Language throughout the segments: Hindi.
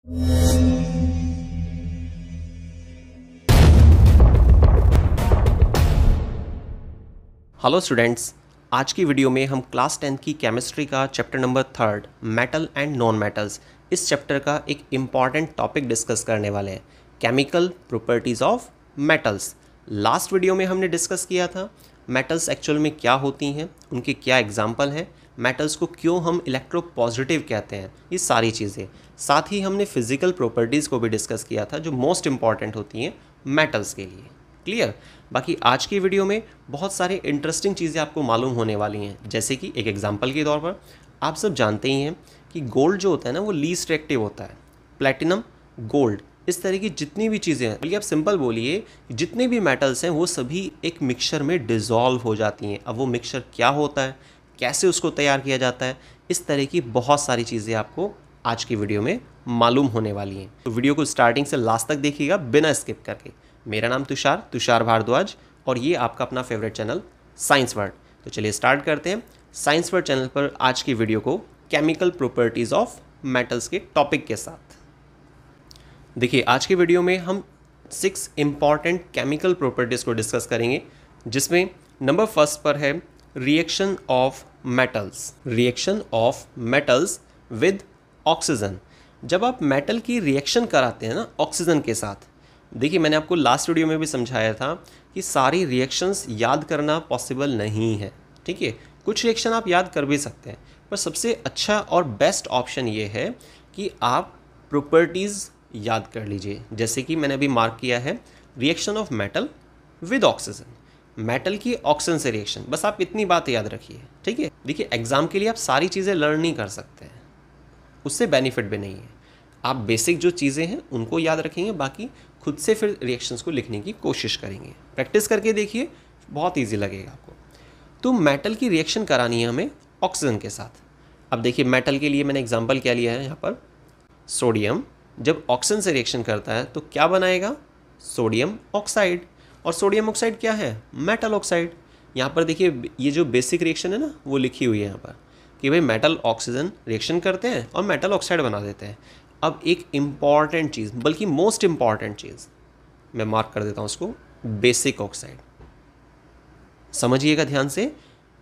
हेलो स्टूडेंट्स, आज की वीडियो में हम क्लास 10 की केमिस्ट्री का chapter number 3 metal and non metals इस चैप्टर का एक इम्पॉर्टेंट टॉपिक डिस्कस करने वाले हैं, chemical properties of metals. Last video में हमने डिस्कस किया था मेटल्स एक्चुअल में क्या होती हैं, उनके क्या एग्जाम्पल हैं, मेटल्स को क्यों हम इलेक्ट्रो पॉजिटिव कहते हैं, ये सारी चीज़ें। साथ ही हमने फिजिकल प्रॉपर्टीज़ को भी डिस्कस किया था जो मोस्ट इंपॉर्टेंट होती हैं मेटल्स के लिए। क्लियर? बाकी आज की वीडियो में बहुत सारे इंटरेस्टिंग चीज़ें आपको मालूम होने वाली हैं, जैसे कि एक एग्जांपल के तौर पर आप सब जानते ही हैं कि गोल्ड जो होता है ना वो लीस्ट रिएक्टिव होता है। प्लैटिनम, गोल्ड, इस तरह की जितनी भी चीज़ें हैं, बल्कि आप सिंपल बोलिए जितने भी मेटल्स हैं वो सभी एक मिक्सचर में डिज़ोल्व हो जाती हैं। अब वो मिक्सचर क्या होता है, कैसे उसको तैयार किया जाता है, इस तरह की बहुत सारी चीज़ें आपको आज की वीडियो में मालूम होने वाली हैं। तो वीडियो को स्टार्टिंग से लास्ट तक देखिएगा बिना स्किप करके। मेरा नाम तुषार भारद्वाज और ये आपका अपना फेवरेट चैनल साइंस वर्ड। तो चलिए स्टार्ट करते हैं साइंस वर्ड चैनल पर आज की वीडियो को केमिकल प्रॉपर्टीज़ ऑफ मेटल्स के टॉपिक के साथ। देखिए आज की वीडियो में हम 6 इम्पॉर्टेंट केमिकल प्रॉपर्टीज़ को डिस्कस करेंगे, जिसमें नंबर फर्स्ट पर है reaction of metals. Reaction of metals with oxygen. जब आप मेटल की रिएक्शन कराते हैं ना ऑक्सीजन के साथ, देखिए मैंने आपको लास्ट वीडियो में भी समझाया था कि सारी रिएक्शंस याद करना पॉसिबल नहीं है। ठीक है, कुछ रिएक्शन आप याद कर भी सकते हैं, पर सबसे अच्छा और बेस्ट ऑप्शन ये है कि आप प्रॉपर्टीज़ याद कर लीजिए। जैसे कि मैंने अभी मार्क किया है reaction of metal with oxygen, metal की ऑक्सीजन से रिएक्शन, बस आप इतनी बात याद रखिए। ठीक है, देखिए एग्जाम के लिए आप सारी चीज़ें लर्न नहीं कर सकते हैं, उससे बेनिफिट भी नहीं है। आप बेसिक जो चीज़ें हैं उनको याद रखेंगे, बाकी खुद से फिर रिएक्शंस को लिखने की कोशिश करेंगे। प्रैक्टिस करके देखिए, बहुत इजी लगेगा आपको। तो मेटल की रिएक्शन करानी है हमें ऑक्सीजन के साथ। अब देखिए मेटल के लिए मैंने एग्जांपल क्या लिया है यहाँ पर, सोडियम जब ऑक्सीजन से रिएक्शन करता है तो क्या बनाएगा, सोडियम ऑक्साइड। और सोडियम ऑक्साइड क्या है, मेटल ऑक्साइड। यहाँ पर देखिए ये जो बेसिक रिएक्शन है ना वो लिखी हुई है यहाँ पर कि भाई मेटल ऑक्सीजन रिएक्शन करते हैं और मेटल ऑक्साइड बना देते हैं। अब एक इम्पॉर्टेंट चीज़, बल्कि मोस्ट इम्पॉर्टेंट चीज़ मैं मार्क कर देता हूँ उसको, बेसिक ऑक्साइड। समझिएगा ध्यान से,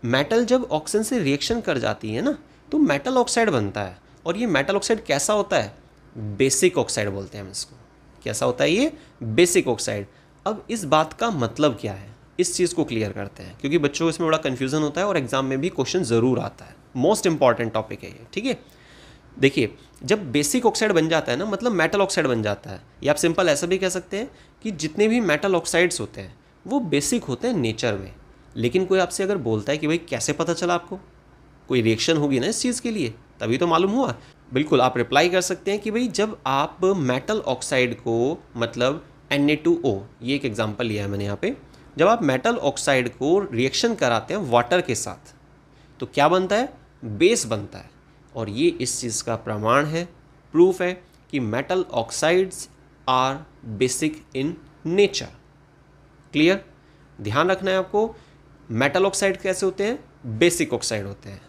मेटल जब ऑक्सीजन से रिएक्शन कर जाती है ना तो मेटल ऑक्साइड बनता है। और ये मेटल ऑक्साइड कैसा होता है, बेसिक ऑक्साइड बोलते हैं हम इसको। कैसा होता है ये, बेसिक ऑक्साइड। अब इस बात का मतलब क्या है, इस चीज़ को क्लियर करते हैं, क्योंकि बच्चों को इसमें बड़ा कन्फ्यूजन होता है और एग्जाम में भी क्वेश्चन ज़रूर आता है। मोस्ट इंपॉर्टेंट टॉपिक है ये। ठीक है, देखिए जब बेसिक ऑक्साइड बन जाता है ना मतलब मेटल ऑक्साइड बन जाता है, या आप सिंपल ऐसा भी कह सकते हैं कि जितने भी मेटल ऑक्साइड्स होते हैं वो बेसिक होते हैं नेचर में। लेकिन कोई आपसे अगर बोलता है कि भाई कैसे पता चला आपको, कोई रिएक्शन होगी ना इस चीज़ के लिए तभी तो मालूम हुआ, बिल्कुल आप रिप्लाई कर सकते हैं कि भाई जब आप मेटल ऑक्साइड को, मतलब Na2O, ये एक एग्जाम्पल लिया है मैंने यहाँ पे, जब आप मेटल ऑक्साइड को रिएक्शन कराते हैं वाटर के साथ तो क्या बनता है, बेस बनता है। और ये इस चीज़ का प्रमाण है, प्रूफ है कि metal oxides are basic in nature. Clear? ध्यान रखना है आपको, मेटल ऑक्साइड कैसे होते हैं, बेसिक ऑक्साइड होते हैं।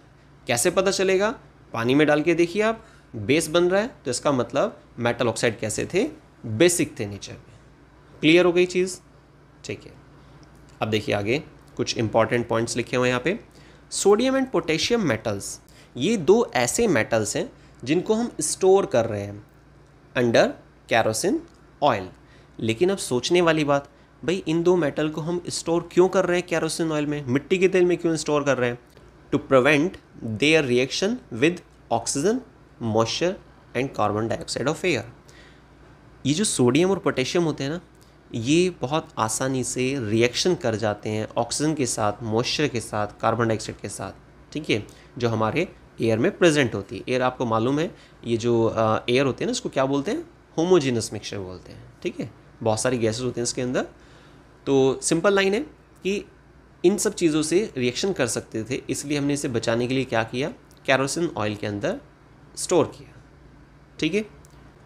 कैसे पता चलेगा, पानी में डाल के देखिए आप, बेस बन रहा है तो इसका मतलब मेटल ऑक्साइड कैसे थे, बेसिक थे नेचर में। क्लियर हो गई चीज़? ठीक है, अब देखिए आगे कुछ इंपॉर्टेंट पॉइंट्स लिखे हुए हैं यहाँ पे। सोडियम एंड पोटेशियम मेटल्स, ये दो ऐसे मेटल्स हैं जिनको हम स्टोर कर रहे हैं अंडर कैरोसिन ऑयल। लेकिन अब सोचने वाली बात, भाई इन दो मेटल को हम स्टोर क्यों कर रहे हैं कैरोसिन ऑयल में, मिट्टी के तेल में क्यों स्टोर कर रहे हैं, to prevent their reaction with oxygen, moisture and carbon dioxide of air. ये जो सोडियम और पोटेशियम होते हैं ना, ये बहुत आसानी से रिएक्शन कर जाते हैं ऑक्सीजन के साथ, मॉइस्चर के साथ, कार्बन डाइऑक्साइड के साथ। ठीक है, जो हमारे एयर में प्रेजेंट होती है। एयर आपको मालूम है, ये जो एयर होते हैं ना इसको क्या बोलते हैं, होमोजीनस मिक्सचर बोलते हैं। ठीक है, बहुत सारी गैसेस होती हैं इसके अंदर। तो सिंपल लाइन है कि इन सब चीज़ों से रिएक्शन कर सकते थे, इसलिए हमने इसे बचाने के लिए क्या किया, कैरोसिन ऑयल के अंदर स्टोर किया। ठीक है,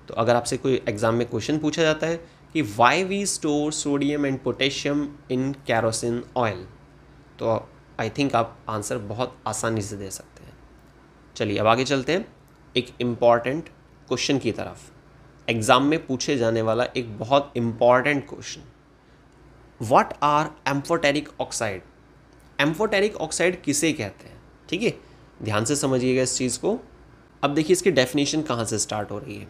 तो अगर आपसे कोई एग्जाम में क्वेश्चन पूछा जाता है कि why we store sodium and potassium in kerosene oil, तो आई थिंक आप आंसर बहुत आसानी से दे सकते हैं। चलिए अब आगे चलते हैं एक इम्पॉर्टेंट क्वेश्चन की तरफ। एग्ज़ाम में पूछे जाने वाला एक बहुत important question, what are amphoteric oxide. Amphoteric oxide किसे कहते हैं, ठीक है, ध्यान से समझिएगा इस चीज़ को। अब देखिए इसकी डेफिनेशन कहाँ से स्टार्ट हो रही है।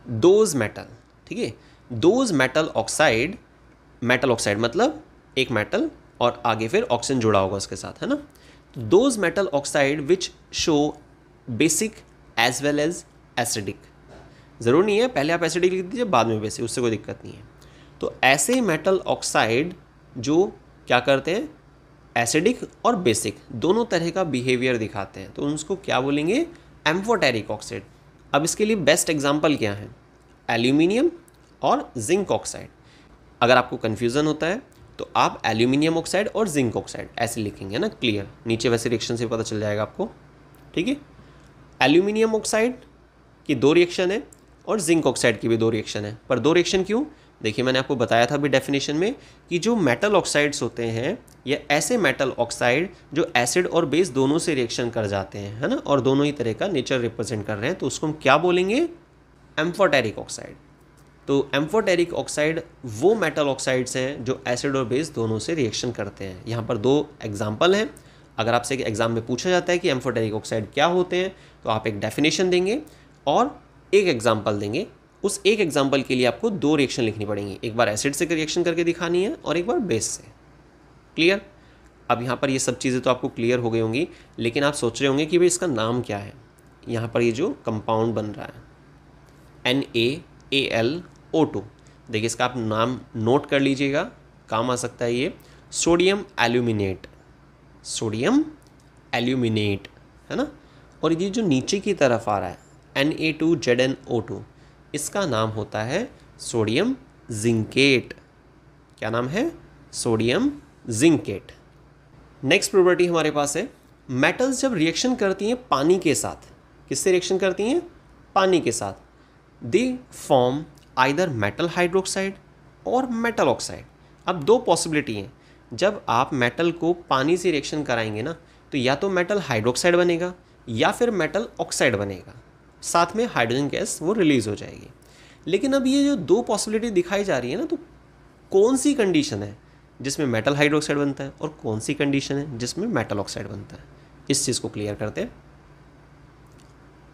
दोज मेटल, ठीक है, those metal oxide, metal oxide मतलब एक मेटल और आगे फिर ऑक्सीजन जुड़ा होगा उसके साथ, है ना। तो those metal oxide which show basic as well as acidic, ज़रूर नहीं है पहले आप एसिडिक लिख दीजिए बाद में बेसिक, उससे कोई दिक्कत नहीं है। तो ऐसे मेटल ऑक्साइड जो क्या करते हैं, एसिडिक और बेसिक दोनों तरह का बिहेवियर दिखाते हैं, तो उसको क्या बोलेंगे, एम्फोटेरिक ऑक्साइड। अब इसके लिए बेस्ट एग्जांपल क्या है, एल्यूमिनियम और जिंक ऑक्साइड। अगर आपको कन्फ्यूज़न होता है तो आप एल्यूमिनियम ऑक्साइड और जिंक ऑक्साइड ऐसे लिखेंगे ना, क्लियर, नीचे वैसे रिएक्शन से पता चल जाएगा आपको, ठीक है। एल्यूमिनियम ऑक्साइड की 2 रिएक्शन है और जिंक ऑक्साइड की भी 2 रिएक्शन है, पर 2 रिएक्शन क्यों, देखिए मैंने आपको बताया था अभी डेफिनेशन में कि जो मेटल ऑक्साइड्स होते हैं ये ऐसे मेटल ऑक्साइड जो एसिड और बेस दोनों से रिएक्शन कर जाते हैं, है ना, और दोनों ही तरह का नेचर रिप्रेजेंट कर रहे हैं, तो उसको हम क्या बोलेंगे, एम्फोटेरिक ऑक्साइड। तो एम्फोटेरिक ऑक्साइड वो मेटल ऑक्साइड्स हैं जो एसिड और बेस दोनों से रिएक्शन करते हैं। यहाँ पर 2 एग्जाम्पल हैं। अगर आपसे एग्जाम में पूछा जाता है कि एम्फोटेरिक ऑक्साइड क्या होते हैं तो आप एक डेफिनेशन देंगे और एक एग्जाम्पल देंगे। उस एक एग्जाम्पल के लिए आपको 2 रिएक्शन लिखनी पड़ेंगी, एक बार एसिड से रिएक्शन करके दिखानी है और एक बार बेस से, क्लियर। अब यहाँ पर ये सब चीज़ें तो आपको क्लियर हो गई होंगी, लेकिन आप सोच रहे होंगे कि भाई इसका नाम क्या है। यहाँ पर ये जो कंपाउंड बन रहा है NaAlO2, देखिए इसका आप नाम नोट कर लीजिएगा, काम आ सकता है ये, सोडियम एल्यूमिनेट, सोडियम एल्यूमिनेट, है ना। और ये जो नीचे की तरफ आ रहा है Na2ZnO2, इसका नाम होता है सोडियम जिंकेट। क्या नाम है, सोडियम जिंकेट। नेक्स्ट प्रॉपर्टी हमारे पास है, मेटल्स जब रिएक्शन करती हैं पानी के साथ, किससे रिएक्शन करती हैं, पानी के साथ, they form either metal hydroxide और मेटल ऑक्साइड। अब 2 पॉसिबिलिटी हैं, जब आप मेटल को पानी से रिएक्शन कराएंगे ना तो या तो मेटल हाइड्रोक्साइड बनेगा या फिर मेटल ऑक्साइड बनेगा, साथ में हाइड्रोजन गैस वो रिलीज हो जाएगी। लेकिन अब ये जो 2 पॉसिबिलिटी दिखाई जा रही है ना, तो कौन सी कंडीशन है जिसमें मेटल हाइड्रोक्साइड बनता है और कौन सी कंडीशन है जिसमें मेटल ऑक्साइड बनता है, इस चीज़ को क्लियर करते हैं।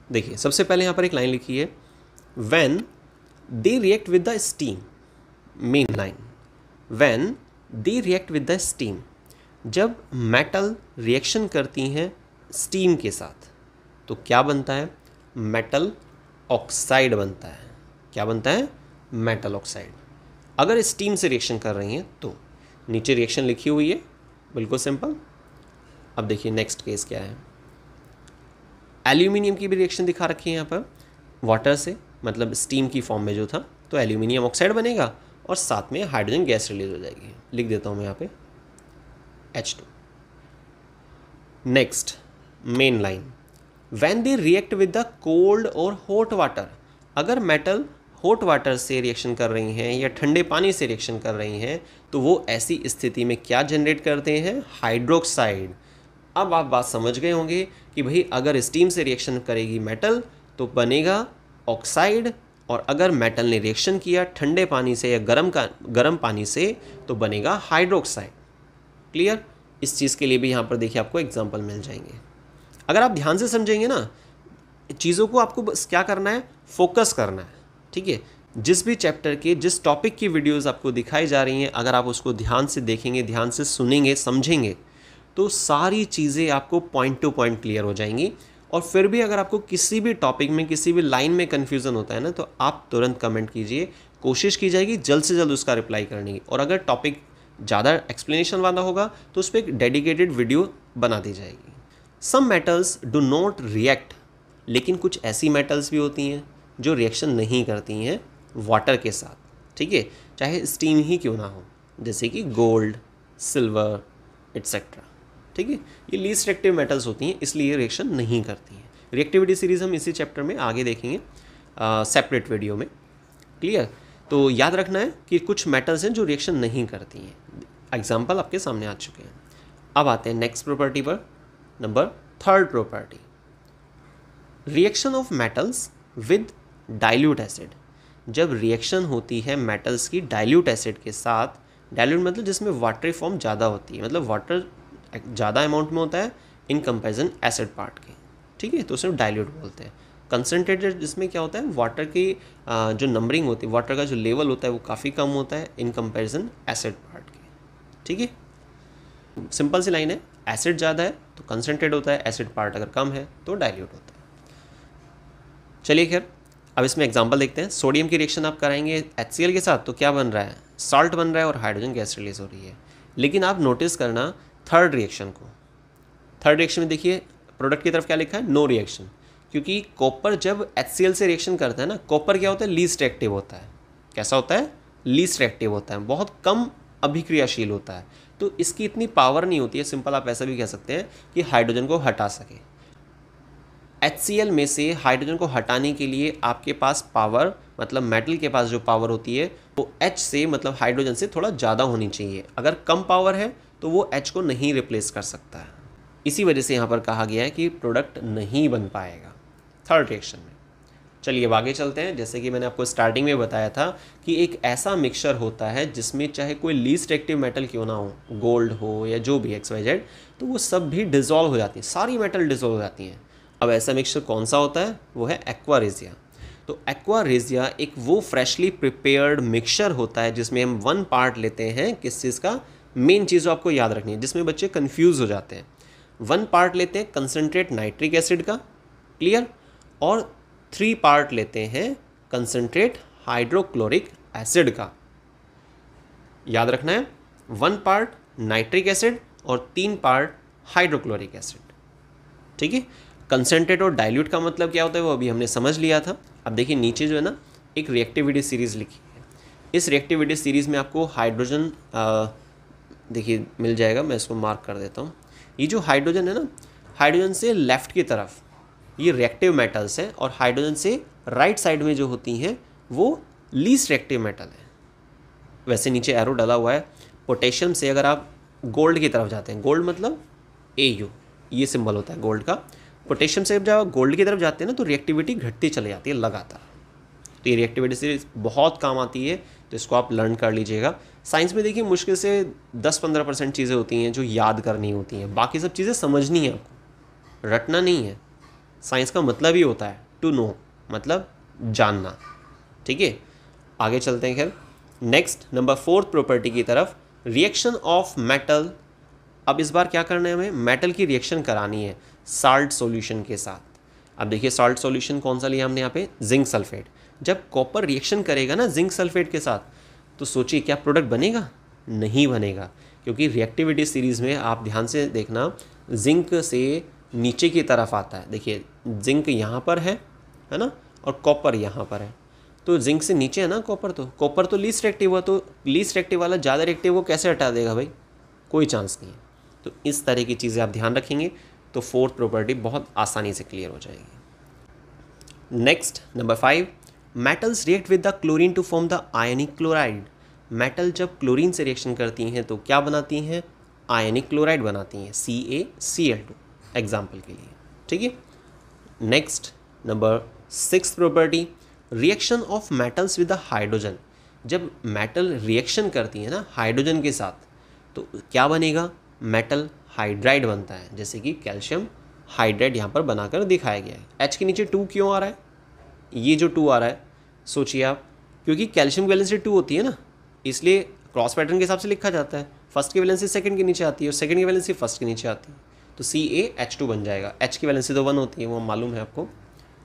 देखिए सबसे पहले यहाँ पर एक लाइन लिखी है, when they react with the steam, main line, when they react with the steam, जब मेटल रिएक्शन करती हैं स्टीम के साथ तो क्या बनता है, मेटल ऑक्साइड बनता है। क्या बनता है, मेटल ऑक्साइड। अगर स्टीम से रिएक्शन कर रही हैं तो नीचे रिएक्शन लिखी हुई है, बिल्कुल सिंपल। अब देखिए नेक्स्ट केस क्या है, एल्यूमिनियम की भी रिएक्शन दिखा रखी है यहाँ पर वाटर से, मतलब स्टीम की फॉर्म में जो था, तो एल्यूमिनियम ऑक्साइड बनेगा और साथ में हाइड्रोजन गैस रिलीज हो जाएगी। लिख देता हूँ मैं यहाँ पे H2। Next main line, when they react with the cold और हॉट वाटर, अगर मेटल हॉट वाटर से रिएक्शन कर रही हैं या ठंडे पानी से रिएक्शन कर रही हैं तो वो ऐसी स्थिति में क्या जनरेट करते हैं, हाइड्रोक्साइड। अब आप बात समझ गए होंगे कि भाई अगर स्टीम से रिएक्शन करेगी मेटल तो बनेगा ऑक्साइड, और अगर मेटल ने रिएक्शन किया ठंडे पानी से या गर्म पानी से तो बनेगा हाइड्रोक्साइड, क्लियर। इस चीज़ के लिए भी यहाँ पर देखिए आपको एग्जांपल मिल जाएंगे। अगर आप ध्यान से समझेंगे ना चीज़ों को, आपको बस क्या करना है, फोकस करना है, ठीक है। जिस भी चैप्टर के जिस टॉपिक की वीडियोस आपको दिखाई जा रही हैं, अगर आप उसको ध्यान से देखेंगे, ध्यान से सुनेंगे, समझेंगे तो सारी चीज़ें आपको पॉइंट टू पॉइंट क्लियर हो जाएंगी। और फिर भी अगर आपको किसी भी टॉपिक में किसी भी लाइन में कन्फ्यूज़न होता है ना तो आप तुरंत कमेंट कीजिए, कोशिश की जाएगी जल्द से जल्द उसका रिप्लाई करने की। और अगर टॉपिक ज़्यादा एक्सप्लेनेशन वाला होगा तो उस पर एक डेडिकेटेड वीडियो बना दी जाएगी। Some metals do not react, लेकिन कुछ ऐसी मेटल्स भी होती हैं जो रिएक्शन नहीं करती हैं वाटर के साथ, ठीक है, चाहे स्टीम ही क्यों ना हो, जैसे कि गोल्ड, सिल्वर एट्सेट्रा, ठीक है। ये लीस्ट रिएक्टिव मेटल्स होती हैं, इसलिए ये रिएक्शन नहीं करती हैं। रिएक्टिविटी सीरीज़ हम इसी चैप्टर में आगे देखेंगे सेपरेट वीडियो में, क्लियर। तो याद रखना है कि कुछ मेटल्स हैं जो रिएक्शन नहीं करती हैं, एग्जाम्पल आपके सामने आ चुके हैं। अब आते हैं नेक्स्ट प्रॉपर्टी पर, number 3rd property, reaction of metals with dilute acid. जब रिएक्शन होती है मेटल्स की डाइल्यूट एसिड के साथ। डाइल्यूट मतलब जिसमें वाटरी फॉर्म ज़्यादा होती है, मतलब वाटर ज़्यादा अमाउंट में होता है इन कंपेरिजन एसिड पार्ट के, ठीक है, तो उसे डाइल्यूट बोलते हैं। कंसनट्रेटेड जिसमें क्या होता है, वाटर की जो नंबरिंग होती है, वाटर का जो लेवल होता है वो काफ़ी कम होता है इन कंपेरिजन एसिड पार्ट के, ठीक है। सिंपल सी लाइन है, एसिड ज़्यादा है तो कंसनट्रेट होता है, एसिड पार्ट अगर कम है तो डाइल्यूट होता है। चलिए खैर, अब इसमें एग्जांपल देखते हैं। सोडियम की रिएक्शन आप कराएंगे HCl के साथ तो क्या बन रहा है, सॉल्ट बन रहा है और हाइड्रोजन गैस रिलीज हो रही है। लेकिन आप नोटिस करना थर्ड रिएक्शन को, थर्ड रिएक्शन में देखिए प्रोडक्ट की तरफ क्या लिखा है, नो रिएक्शन, क्योंकि कॉपर जब HCl से रिएक्शन करता है ना, कॉपर क्या होता है, लीस्ट एक्टिव होता है। कैसा होता है, लीस्ट एक्टिव होता है, बहुत कम अभिक्रियाशील होता है, तो इसकी इतनी पावर नहीं होती है, सिंपल आप ऐसा भी कह सकते हैं कि हाइड्रोजन को हटा सके। HCl में से हाइड्रोजन को हटाने के लिए आपके पास पावर, मतलब मेटल के पास जो पावर होती है वो H से, मतलब हाइड्रोजन से थोड़ा ज़्यादा होनी चाहिए। अगर कम पावर है तो वो H को नहीं रिप्लेस कर सकता है। इसी वजह से यहाँ पर कहा गया है कि प्रोडक्ट नहीं बन पाएगा थर्ड रिएक्शन में। चलिए अब आगे चलते हैं। जैसे कि मैंने आपको स्टार्टिंग में बताया था कि एक ऐसा मिक्सचर होता है जिसमें चाहे कोई लीस्ट एक्टिव मेटल क्यों ना हो, गोल्ड हो या जो भी XYZ, तो वो सब भी डिज़ोल्व हो जाती हैं, सारी मेटल डिज़ोल्व हो जाती हैं। अब ऐसा मिक्सचर कौन सा होता है, वो है एक्वा रेजिया। तो एक्वा रेजिया एक वो फ्रेशली प्रिपेयर्ड मिक्सचर होता है जिसमें हम 1 पार्ट लेते हैं, किस चीज़ का, मेन चीज़ जो आपको याद रखनी है, जिसमें बच्चे कंफ्यूज हो जाते हैं। 1 पार्ट लेते हैं कंसनट्रेट नाइट्रिक एसिड का, क्लियर, और 3 पार्ट लेते हैं कंसनट्रेट हाइड्रोक्लोरिक एसिड का। याद रखना है 1 पार्ट नाइट्रिक एसिड और 3 पार्ट हाइड्रोक्लोरिक एसिड, ठीक है। कंसनट्रेट और डाइल्यूट का मतलब क्या होता है वो अभी हमने समझ लिया था। अब देखिए नीचे जो है ना एक रिएक्टिविटी सीरीज़ लिखी है, इस रिएक्टिविटी सीरीज़ में आपको हाइड्रोजन देखिए मिल जाएगा, मैं इसको मार्क कर देता हूँ। ये जो हाइड्रोजन है ना, हाइड्रोजन से लेफ़्ट की तरफ ये रिएक्टिव मेटल्स हैं, और हाइड्रोजन से राइट साइड में जो होती हैं वो लीस्ट रिएक्टिव मेटल है। वैसे नीचे एरो डाला हुआ है। पोटेशियम से अगर आप गोल्ड की तरफ जाते हैं, गोल्ड मतलब AU, ये सिंबल होता है गोल्ड का। पोटेशियम से जब गोल्ड की तरफ जाते हैं ना तो रिएक्टिविटी घटती चली जाती है लगातार। तो ये रिएक्टिविटी सीरीज बहुत काम आती है, तो इसको आप लर्न कर लीजिएगा। साइंस में देखिए मुश्किल से 10-15% चीज़ें होती हैं जो याद करनी होती हैं, बाकी सब चीज़ें समझनी है आपको, रटना नहीं है। साइंस का मतलब ही होता है टू नो, मतलब जानना, ठीक है। आगे चलते हैं। खैर नेक्स्ट नंबर 4th प्रॉपर्टी की तरफ, रिएक्शन ऑफ मेटल। अब इस बार क्या करना है, हमें मेटल की रिएक्शन करानी है साल्ट सॉल्यूशन के साथ। अब देखिए साल्ट सॉल्यूशन कौन सा लिया हमने यहाँ पे, जिंक सल्फेट। जब कॉपर रिएक्शन करेगा ना जिंक सल्फेट के साथ, तो सोचिए क्या प्रोडक्ट बनेगा, नहीं बनेगा, क्योंकि रिएक्टिविटी सीरीज़ में आप ध्यान से देखना जिंक से नीचे की तरफ आता है। देखिए जिंक यहाँ पर है ना, और कॉपर यहाँ पर है, तो जिंक से नीचे है ना कॉपर, तो कॉपर तो लीस्ट रिएक्टिव हुआ, तो लीस्ट रिएक्टिव वाला ज़्यादा रिएक्टिव वो कैसे हटा देगा भाई, कोई चांस नहीं है। तो इस तरह की चीज़ें आप ध्यान रखेंगे तो 4th प्रॉपर्टी बहुत आसानी से क्लियर हो जाएगी। Next number 5, metals react with the chlorine to form the ionic chloride. Metal जब क्लोरीन से रिएक्शन करती हैं तो क्या बनाती हैं, आयनिक क्लोराइड बनाती हैं, CaCl2 एग्जाम्पल के लिए, ठीक है। Next number 6th property, reaction of metals with the hydrogen. जब मेटल रिएक्शन करती है ना हाइड्रोजन के साथ तो क्या बनेगा, मेटल हाइड्राइड बनता है, जैसे कि कैल्शियम हाइड्राइड यहाँ पर बनाकर दिखाया गया है। H के नीचे 2 क्यों आ रहा है, ये जो 2 आ रहा है सोचिए आप, क्योंकि कैल्शियम की वैलेंसी 2 होती है ना, इसलिए क्रॉस पैटर्न के हिसाब से लिखा जाता है। फर्स्ट की वैलेंसी सेकंड के नीचे आती है और सेकंड की वैलेंसी फर्स्ट के नीचे आती है, तो CaH2 बन जाएगा। H की वैलेंसी तो 1 होती है, वो मालूम है आपको।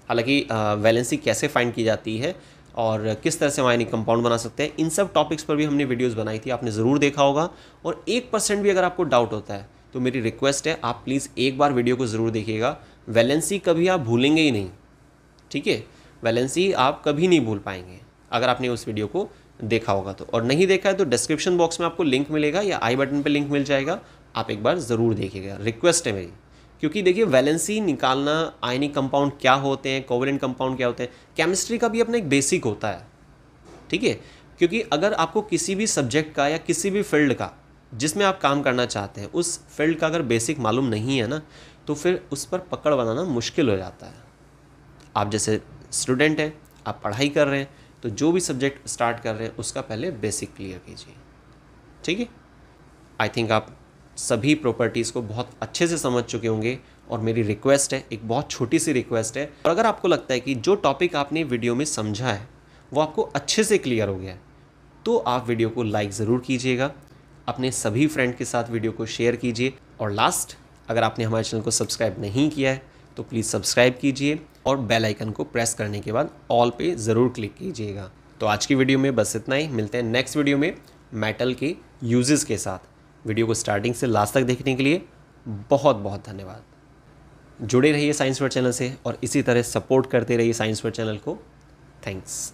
हालांकि वैलेंसी कैसे फाइंड की जाती है और किस तरह से हम आयनिक कंपाउंड बना सकते हैं, इन सब टॉपिक्स पर भी हमने वीडियोस बनाई थी, आपने ज़रूर देखा होगा। और 1% भी अगर आपको डाउट होता है तो मेरी रिक्वेस्ट है आप प्लीज़ एक बार वीडियो को ज़रूर देखिएगा। वैलेंसी कभी आप भूलेंगे ही नहीं, ठीक है, वैलेंसी आप कभी नहीं भूल पाएंगे अगर आपने उस वीडियो को देखा होगा तो। और नहीं देखा है तो डिस्क्रिप्शन बॉक्स में आपको लिंक मिलेगा या आई बटन पर लिंक मिल जाएगा, आप एक बार ज़रूर देखिएगा, रिक्वेस्ट है मेरी। क्योंकि देखिए वैलेंसी निकालना, आयनिक कंपाउंड क्या होते हैं, कोवलेंट कंपाउंड क्या होते हैं, केमिस्ट्री का भी अपना एक बेसिक होता है, ठीक है। क्योंकि अगर आपको किसी भी सब्जेक्ट का या किसी भी फील्ड का जिसमें आप काम करना चाहते हैं उस फील्ड का अगर बेसिक मालूम नहीं है ना, तो फिर उस पर पकड़ बनाना मुश्किल हो जाता है। आप जैसे स्टूडेंट हैं, आप पढ़ाई कर रहे हैं, तो तो जो भी सब्जेक्ट स्टार्ट कर रहे हैं उसका पहले बेसिक क्लियर कीजिए। ठीक है, आई थिंक आप सभी प्रॉपर्टीज़ को बहुत अच्छे से समझ चुके होंगे। और मेरी रिक्वेस्ट है, एक बहुत छोटी सी रिक्वेस्ट है, और अगर आपको लगता है कि जो टॉपिक आपने वीडियो में समझा है वो आपको अच्छे से क्लियर हो गया है, तो आप वीडियो को लाइक ज़रूर कीजिएगा, अपने सभी फ्रेंड के साथ वीडियो को शेयर कीजिए। और लास्ट, अगर आपने हमारे चैनल को सब्सक्राइब नहीं किया है तो प्लीज़ सब्सक्राइब कीजिए और बेल आइकन को प्रेस करने के बाद ऑल पे ज़रूर क्लिक कीजिएगा। तो आज की वीडियो में बस इतना ही। मिलते हैं नेक्स्ट वीडियो में मेटल के यूजेस के साथ। वीडियो को स्टार्टिंग से लास्ट तक देखने के लिए बहुत बहुत धन्यवाद। जुड़े रहिए साइंस वर्ड चैनल से और इसी तरह सपोर्ट करते रहिए साइंस वर्ड चैनल को। थैंक्स।